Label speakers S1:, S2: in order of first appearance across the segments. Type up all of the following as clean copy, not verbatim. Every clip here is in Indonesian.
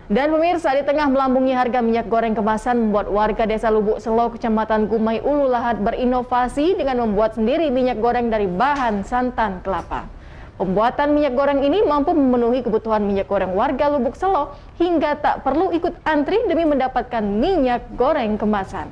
S1: Dan pemirsa, di tengah melambungnya harga minyak goreng kemasan membuat warga desa Lubuk Selo, Kecamatan Gumai Ulu Lahat berinovasi dengan membuat sendiri minyak goreng dari bahan santan kelapa. Pembuatan minyak goreng ini mampu memenuhi kebutuhan minyak goreng warga Lubuk Selo hingga tak perlu ikut antri demi mendapatkan minyak goreng kemasan.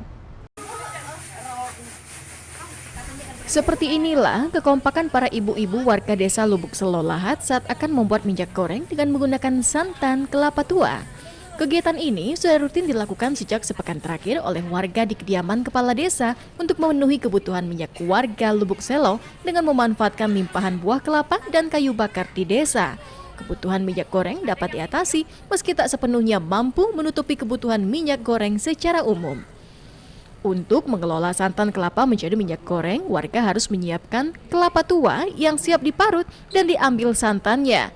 S1: Seperti inilah kekompakan para ibu-ibu warga desa Lubuk Selo Lahat saat akan membuat minyak goreng dengan menggunakan santan kelapa tua. Kegiatan ini sudah rutin dilakukan sejak sepekan terakhir oleh warga di kediaman kepala desa untuk memenuhi kebutuhan minyak warga Lubuk Selo dengan memanfaatkan limpahan buah kelapa dan kayu bakar di desa. Kebutuhan minyak goreng dapat diatasi meski tak sepenuhnya mampu menutupi kebutuhan minyak goreng secara umum. Untuk mengelola santan kelapa menjadi minyak goreng, warga harus menyiapkan kelapa tua yang siap diparut dan diambil santannya.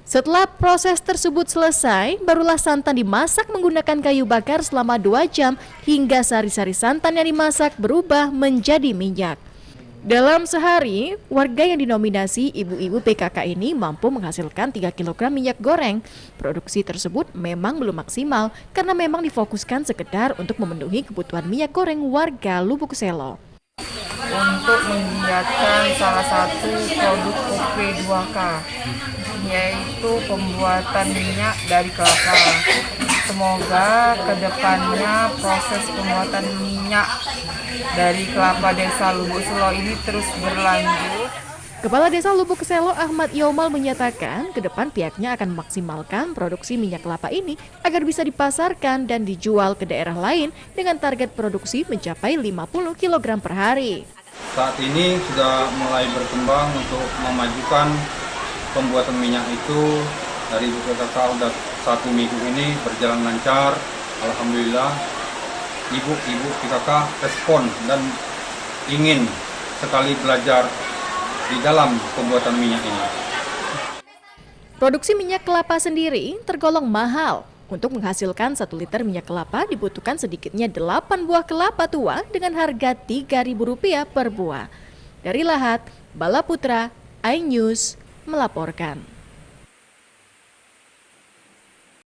S1: Setelah proses tersebut selesai, barulah santan dimasak menggunakan kayu bakar selama 2 jam hingga sari-sari santan yang dimasak berubah menjadi minyak. Dalam sehari, warga yang dinominasi ibu-ibu PKK ini mampu menghasilkan 3 kg minyak goreng. Produksi tersebut memang belum maksimal karena memang difokuskan sekedar untuk memenuhi kebutuhan minyak goreng warga Lubuk Selo.
S2: Untuk menggiatkan salah satu produk OP2K, yaitu pembuatan minyak dari kelapa. Semoga kedepannya proses pembuatan minyak dari kelapa desa Lubuk Selo ini terus berlanjut.
S1: Kepala Desa Lubuk Selo Ahmad Yomal menyatakan ke depan pihaknya akan memaksimalkan produksi minyak kelapa ini agar bisa dipasarkan dan dijual ke daerah lain dengan target produksi mencapai 50 kg per hari.
S3: Saat ini sudah mulai berkembang untuk memajukan pembuatan minyak itu. Dari PKK sudah 1 minggu ini berjalan lancar. Alhamdulillah, ibu-ibu PKK respon dan ingin sekali belajar di dalam pembuatan minyak ini.
S1: Produksi minyak kelapa sendiri tergolong mahal. Untuk menghasilkan 1 liter minyak kelapa dibutuhkan sedikitnya 8 buah kelapa tua dengan harga Rp3.000 per buah. Dari Lahat, Bala Putra, iNews melaporkan.